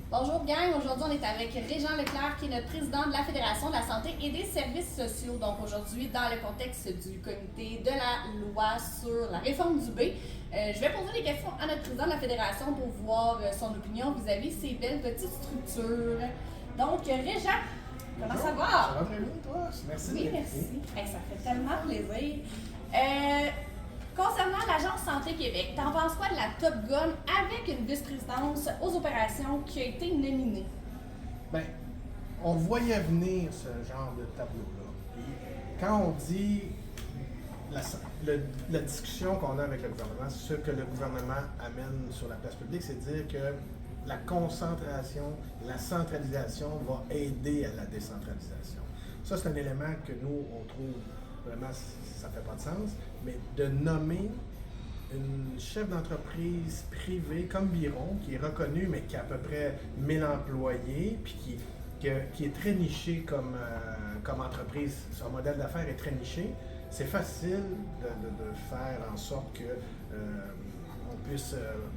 Bonjour gang, aujourd'hui on est avec Régent Leclerc qui est notre président de la Fédération de la santé et des services sociaux. Donc aujourd'hui, dans le contexte du comité de la loi sur la réforme du B, je vais poser des questions à notre président de la Fédération pour voir son opinion vis-à-vis ces belles petites structures. Donc Régent, comment ça va? Ça va très bien, toi? Merci. Oui, merci. Ça fait tellement plaisir. Concernant l'Agence Santé Québec, t'en penses quoi de la Top Gun avec une vice-présidence aux opérations qui a été nominée? Bien, on voyait venir ce genre de tableau-là. Puis, quand on dit la discussion qu'on a avec le gouvernement, ce que le gouvernement amène sur la place publique, c'est de dire que la concentration, la centralisation va aider à la décentralisation. Ça, c'est un élément que nous, on trouve vraiment, ça ne fait pas de sens, mais de nommer une chef d'entreprise privée comme Biron, qui est reconnue, mais qui a à peu près 1000 employés, puis qui est très niché comme entreprise. Son modèle d'affaires est très niché. C'est facile de faire en sorte que on puisse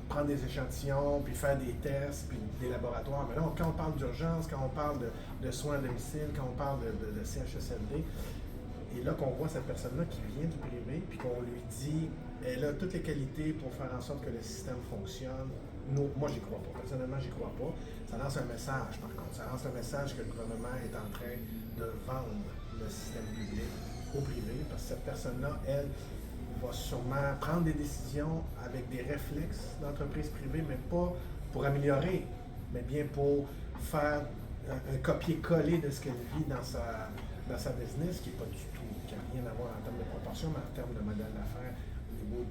prendre des échantillons, puis faire des tests, puis des laboratoires. Mais là, quand on parle d'urgence, quand on parle de soins à domicile, quand on parle de CHSLD, et là qu'on voit cette personne-là qui vient du privé, puis qu'on lui dit, elle a toutes les qualités pour faire en sorte que le système fonctionne. Moi, j'y crois pas. Personnellement, j'y crois pas. Ça lance un message, par contre. Ça lance le message que le gouvernement est en train de vendre le système public au privé, parce que cette personne-là, elle, va sûrement prendre des décisions avec des réflexes d'entreprise privée, mais pas pour améliorer, mais bien pour faire un copier-coller de ce qu'elle vit dans sa business, qui n'est pas du tout, qui n'a rien à voir en termes de proportion, mais en termes de modèle d'affaires au niveau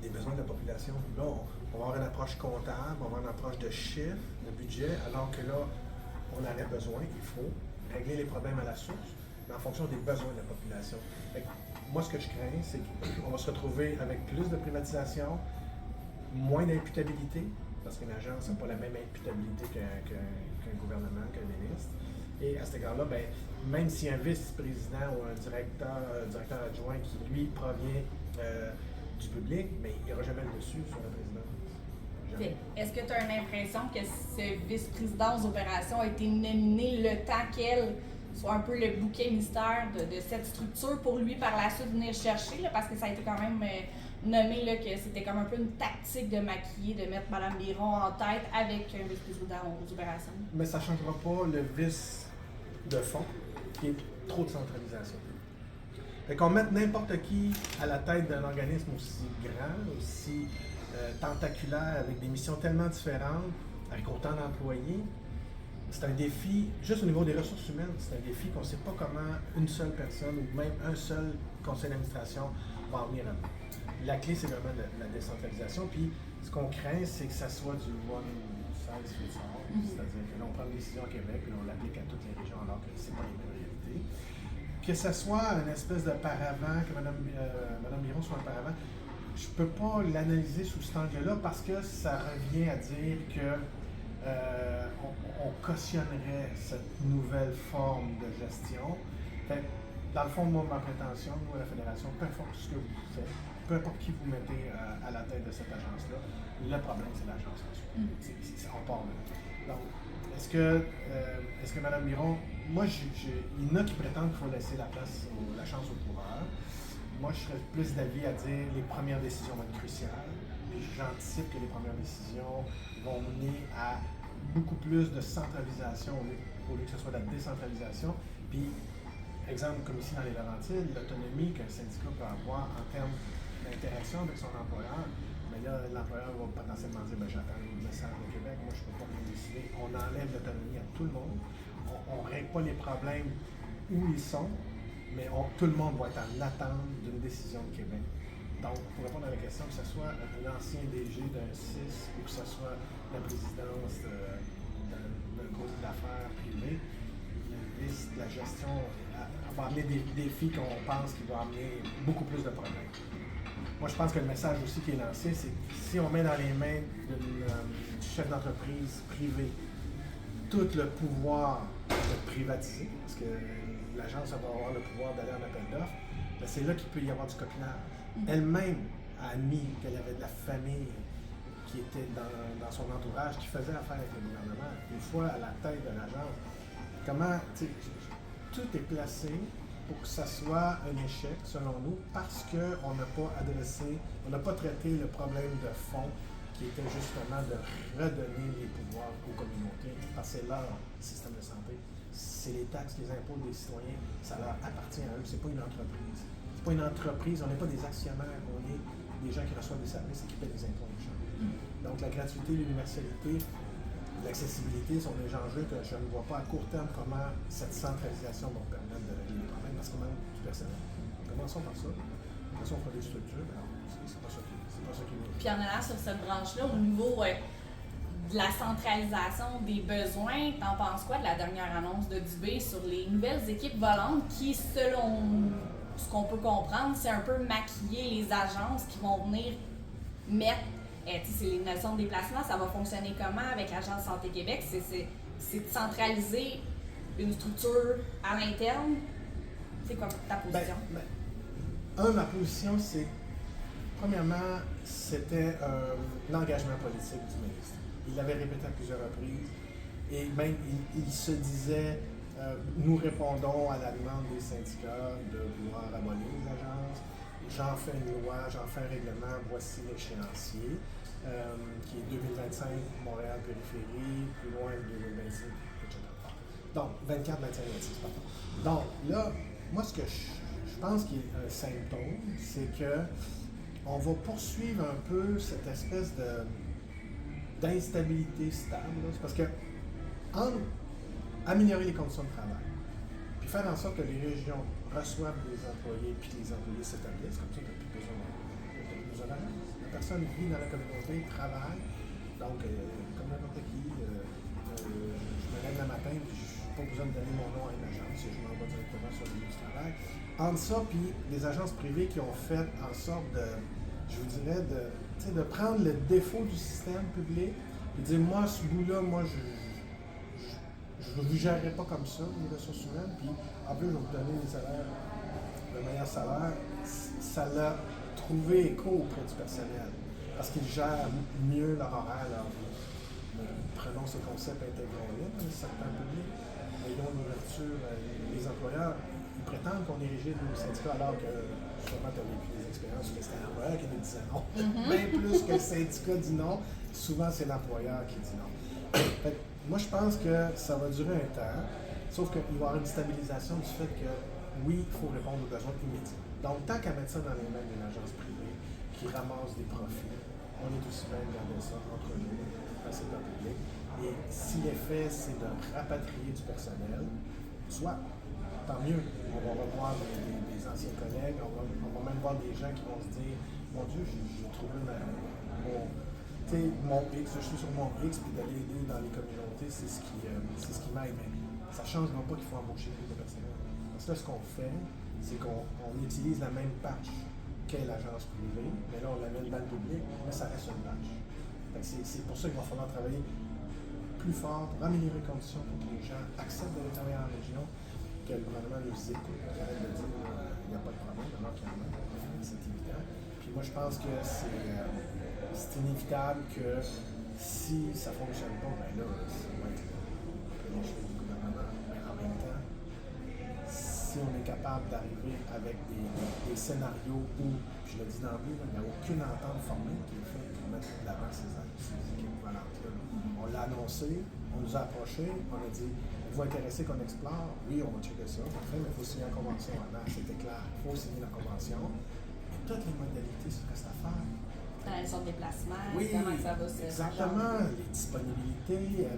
des besoins de la population. Là, on va avoir une approche comptable, on va avoir une approche de chiffres, de budget, alors que là, on aurait besoin, il faut régler les problèmes à la source, mais en fonction des besoins de la population. Fait que, moi, ce que je crains, c'est qu'on va se retrouver avec plus de privatisation, moins d'imputabilité, parce qu'une agence n'a pas la même imputabilité qu'un gouvernement, qu'un ministre. Et à cet égard-là, ben, même si un vice-président ou un directeur adjoint qui, lui, provient du public, mais il n'y aura jamais le dessus sur la présidence. Est-ce que tu as l'impression que ce vice-président aux opérations a été nominé le temps qu'elle soit un peu le bouc émissaire de cette structure pour lui par la suite venir chercher, là, parce que ça a été quand même nommé là, que c'était comme un peu une tactique de maquiller, de mettre Mme Biron en tête avec un vice-président aux opérations? Mais ça ne changera pas le vice de fond, qui est trop de centralisation. Fait qu'on mette n'importe qui à la tête d'un organisme aussi grand, aussi tentaculaire, avec des missions tellement différentes, avec autant d'employés, c'est un défi, juste au niveau des ressources humaines, c'est un défi qu'on ne sait pas comment une seule personne ou même un seul conseil d'administration va en venir à bout. La clé, c'est vraiment la décentralisation. Puis, ce qu'on craint, c'est que ça soit du one size fits all. C'est-à-dire que là, on prend une décision au Québec et on l'applique à toutes les régions alors que ce n'est pas les mêmes réalités. Que ce soit une espèce de paravent, que Mme Biron soit un paravent, je ne peux pas l'analyser sous cet angle-là parce que ça revient à dire que on cautionnerait cette nouvelle forme de gestion. Fait, dans le fond, moi, ma prétention, nous, à la Fédération, peu importe ce que vous faites, peu importe qui vous mettez à la tête de cette agence-là, le problème, c'est l'agence en soi. On part de là. Donc, est-ce que Mme Biron, moi, il y en a qui prétendent qu'il faut laisser la chance au coureur. Moi, je serais plus d'avis à dire les premières décisions vont être cruciales. Puis j'anticipe que les premières décisions vont mener à beaucoup plus de centralisation au lieu que ce soit de la décentralisation. Puis, exemple comme ici dans les Laurentides, l'autonomie qu'un syndicat peut avoir en termes d'interaction avec son employeur, mais là, l'employeur va potentiellement dire j'attends le message au Québec, moi je ne peux pas rien décider. On enlève l'autonomie à tout le monde. On ne règle pas les problèmes où ils sont, mais tout le monde va être en attente d'une décision de Québec. Donc, pour répondre à la question, que ce soit un ancien DG d'un CIS ou que ce soit la présidence d'un groupe d'affaires privé, la gestion va amener des défis qu'on pense qu'il va amener beaucoup plus de problèmes. Moi, je pense que le message aussi qui est lancé, c'est que si on met dans les mains d'une chef d'entreprise privée tout le pouvoir de privatiser, parce que l'agence va avoir le pouvoir d'aller en appel d'offres, ben c'est là qu'il peut y avoir du copinage. Elle-même a admis qu'elle avait de la famille qui était dans son entourage, qui faisait affaire avec le gouvernement, une fois à la tête de l'agence, comment, tout est placé pour que ça soit un échec, selon nous, parce qu'on n'a pas adressé, on n'a pas traité le problème de fond, qui était justement de redonner les pouvoirs aux communautés, parce que c'est leur système de santé. C'est les taxes, les impôts des citoyens, ça leur appartient à eux, c'est pas une entreprise. C'est pas une entreprise, on n'est pas des actionnaires, on est des gens qui reçoivent des services et qui paient des impôts aux gens. Donc la gratuité, l'universalité, l'accessibilité sont des enjeux que je ne vois pas à court terme comment cette centralisation va permettre de régler les problèmes, parce qu'on manque du personnel. Commençons par ça. Après ça, on fera des structures, mais c'est pas ça qui est. Puis en allant sur cette branche-là, au niveau de la centralisation des besoins, t'en penses quoi de la dernière annonce de Dubé sur les nouvelles équipes volantes qui, selon ce qu'on peut comprendre, c'est un peu maquiller les agences qui vont venir mettre, c'est les notions de déplacement, ça va fonctionner comment avec l'Agence Santé Québec? C'est de centraliser une structure à l'interne. C'est quoi ta position? Ma position, c'est, premièrement, c'était l'engagement politique du ministre. Il l'avait répété à plusieurs reprises et même il se disait nous répondons à la demande des syndicats de vouloir abolir les agences. J'en fais une loi, j'en fais un règlement, voici l'échéancier, qui est 2025, Montréal périphérie, plus loin 2026, etc. Donc, 24, 25, 26, pardon. Donc, là, moi, ce que je pense qu'il est un symptôme, c'est que on va poursuivre un peu cette espèce d'instabilité stable. C'est parce que, améliorer les conditions de travail, puis faire en sorte que les régions reçoivent des employés, puis les employés s'établissent, comme ça, tu n'as plus besoin d'agence. La personne vit dans la communauté, travaille, donc, comme n'importe qui, je me lève le matin, puis je n'ai pas besoin de donner mon nom à une agence, je m'en vais directement sur le lieu du travail. Entre ça, puis les agences privées qui ont fait en sorte je vous dirais, de prendre le défaut du système public, et dire, moi, ce bout-là, moi, je ne vous gérerai pas comme ça, les ressources humaines, puis en plus, je vais vous donner les salaires, le meilleur salaire. Ça l'a trouvé écho auprès du personnel, parce qu'ils gèrent mieux leur horaire, leur vie. Prenons ce concept, intégrons-le dans le secteur public, ayons une ouverture, les employeurs, ils prétendent qu'on est rigide aux syndicats, alors que sûrement tu as vécu des expériences où c'était l'employeur qui nous disait non. Bien plus que le syndicat dit non, souvent c'est l'employeur qui dit non. Fait que, moi, je pense que ça va durer un temps, sauf qu'il va y avoir une stabilisation du fait que, oui, il faut répondre aux besoins immédiats. Donc, tant qu'à mettre ça dans les mains d'une agence privée qui ramasse des profits, on est aussi bien de garder ça entre nous, dans le secteur public. Et si l'effet, c'est de rapatrier du personnel, soit, tant mieux. On va revoir des anciens collègues, on va même voir des gens qui vont se dire, mon Dieu, j'ai trouvé mon X, je suis sur mon X, puis d'aller aider dans les communautés, c'est ce qui m'aide. Mais ça ne changera pas qu'il faut embaucher plus de personnel. Parce que là, ce qu'on fait, c'est qu'on utilise la même patch qu'est l'agence privée, mais là, on l'amène dans le public, mais ça reste une patch. C'est pour ça qu'il va falloir travailler plus fort pour améliorer les conditions pour que les gens acceptent d'aller travailler en région, que le gouvernement nous écoute, arrête de dire il n'y a pas de problème, alors qu'il y en a, c'est évident. Puis moi, je pense que c'est inévitable que si ça ne fonctionne pas, ben là, ça va être l'échec du gouvernement. Mais en même temps, si on est capable d'arriver avec des scénarios où, je le dis d'emblée, il n'y a aucune entente formelle qui est faite pour mettre de l'avant ces équipes volantes-là. On l'a annoncé, on nous a approchés, on a dit êtes-vous intéressé qu'on explore? Oui, on va checker ça, parfait, mais il faut signer la convention avant, c'était clair, il faut signer la convention. Et toutes les modalités, c'est ce que c'est à faire. Dans les sortes de déplacements, oui, comment ça va se exactement, les disponibilités.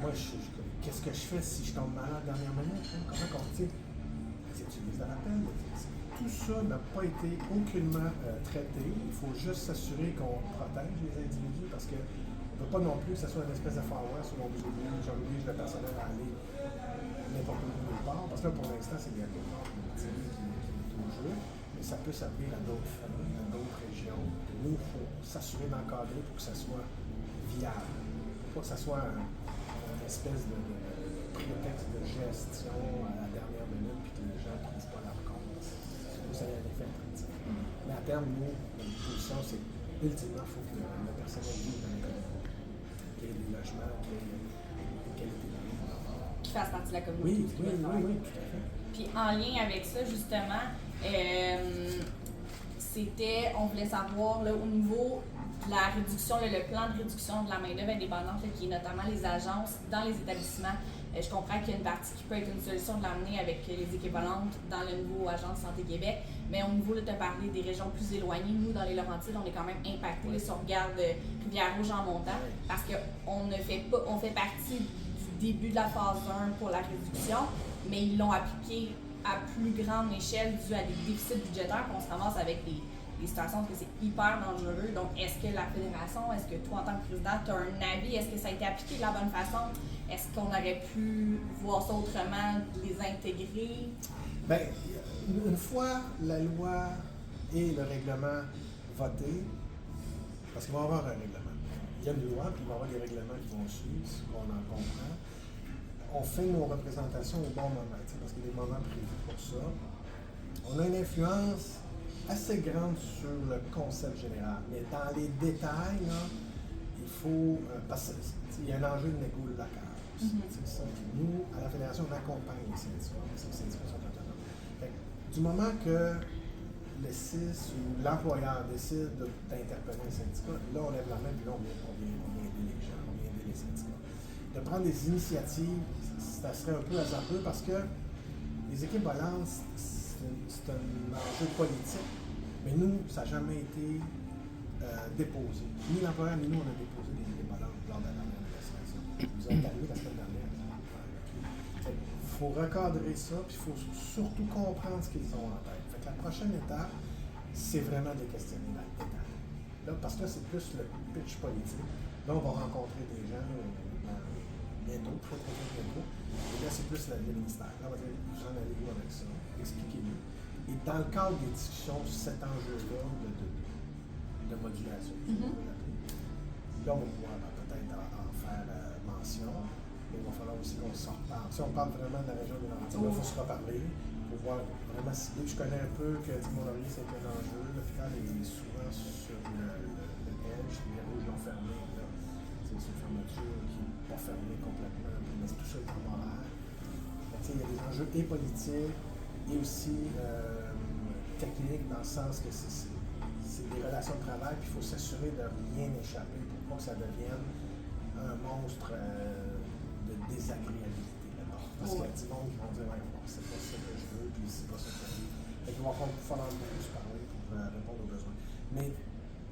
Moi, qu'est-ce que je fais si je tombe malade dernière minute? Comment on dit? C'est utilisé à l'appel. Tout ça n'a pas été aucunement traité. Il faut juste s'assurer qu'on protège les individus parce qu'on ne veut pas non plus que ce soit une espèce de Far West où on j'oblige le personnel à aller n'importe où nulle part. Parce que là, pour l'instant, c'est bien qui est au jeu. Mais ça peut servir à d'autres familles, à d'autres régions. Nous, il faut s'assurer d'encadrer pour que ça soit viable. Pour pas que ça soit une espèce de prétexte de gestion à la dernière minute puis que les gens ne trouvent pas leur compte. Ça a un effet pratique. Mais à terme, nous, notre position, c'est ultimement, il faut que le personnel vive dans l'économie, qu'il y ait des logements, qu'il y ait une qualité de vie. Qui fasse partie de la communauté. Oui, tout à fait. Puis en lien avec ça, justement, on voulait savoir là, au niveau de la réduction, le plan de réduction de la main-d'œuvre indépendante, là, qui est notamment les agences dans les établissements. Je comprends qu'il y a une partie qui peut être une solution de l'amener avec les équivalentes dans le nouveau Agence Santé Québec, mais au niveau, tu as parlé des régions plus éloignées. Nous, dans les Laurentides, on est quand même impactés. Si on regarde Rivière-Rouge en montant, parce qu'on on fait partie du début de la phase 1 pour la réduction, mais ils l'ont appliqué à plus grande échelle dû à des déficits budgétaires, qu'on se ramasse avec des situations où c'est hyper dangereux. Donc, est-ce que la Fédération, est-ce que toi, en tant que président, tu as un avis? Est-ce que ça a été appliqué de la bonne façon? Est-ce qu'on aurait pu voir ça autrement, les intégrer? Bien, une fois la loi et le règlement votés, parce qu'il va y avoir un règlement. Il y a une loi, puis il va y avoir des règlements qui vont suivre, ce qu'on en comprend. On fait nos représentations au bon moment, parce qu'il y a des moments prévus pour ça. On a une influence assez grande sur le concept général, mais dans les détails, là, il faut, parce qu'il y a un enjeu de négo local. Nous, à la Fédération, on accompagne les syndicats, parce que les syndicats sont autonomes. Du moment que le CIS ou l'employeur décide d'interpeller un syndicat, là, on lève la main, puis là, on vient aider les gens, on vient aider les syndicats. De prendre des initiatives, ça serait un peu hasardeux parce que les équipes volantes, c'est un enjeu politique, mais nous, ça n'a jamais été déposé. Ni l'employeur, ni nous, on a déposé des équipes volantes lors de la dernière négociation. Vous êtes arrivé la semaine dernière. Il faut recadrer ça, puis il faut surtout comprendre ce qu'ils ont en tête. Fait que la prochaine étape, c'est vraiment de les questionner dans le détail. Là, parce que c'est plus le pitch politique. Là, on va rencontrer des gens bientôt, très bientôt. Et là, c'est plus le ministère. Là, on va dire, vous en allez où avec ça? Expliquez-nous. Et dans le cadre des discussions sur cet enjeu-là de modulation, là, on va pouvoir peut-être en faire mention. Mais il va falloir aussi qu'on s'en reparle. Si on parle vraiment de la région des Laurentides, il faut se reparler pour voir vraiment cibler. Je connais un peu que Dumont-Laurier, c'est un enjeu. Le FICAL est souvent sur le edge, les rouges l'ont fermé. C'est une fermeture qui n'est pas fermée complètement, mais tout ça est temporaire. Il y a des enjeux et politiques et aussi techniques, dans le sens que c'est des relations de travail, puis il faut s'assurer de rien échapper pour pas que ça devienne un monstre de désagréabilité là-bas. Parce qu'il y a du monde qui vont dire ouais, bon, c'est pas ça que je veux, puis c'est pas ça que je veux. Il va falloir beaucoup se parler pour répondre aux besoins. Mais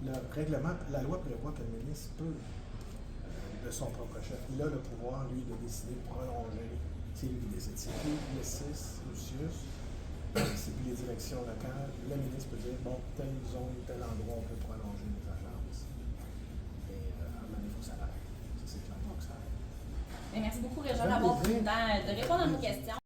le règlement, la loi prévoit que le ministre peut, de son propre chef, il a le pouvoir, lui, de décider de prolonger. C'est lui qui décide. C'est plus le CIS, Lucius, c'est plus les directions locales. Le ministre peut dire bon, telle zone, tel endroit, on peut prolonger les agences. Et à un moment donné, il faut que ça arrête. Ça, c'est clair, il faut que ça arrête. Merci beaucoup, Réjean, d'avoir pris le temps de répondre à nos questions.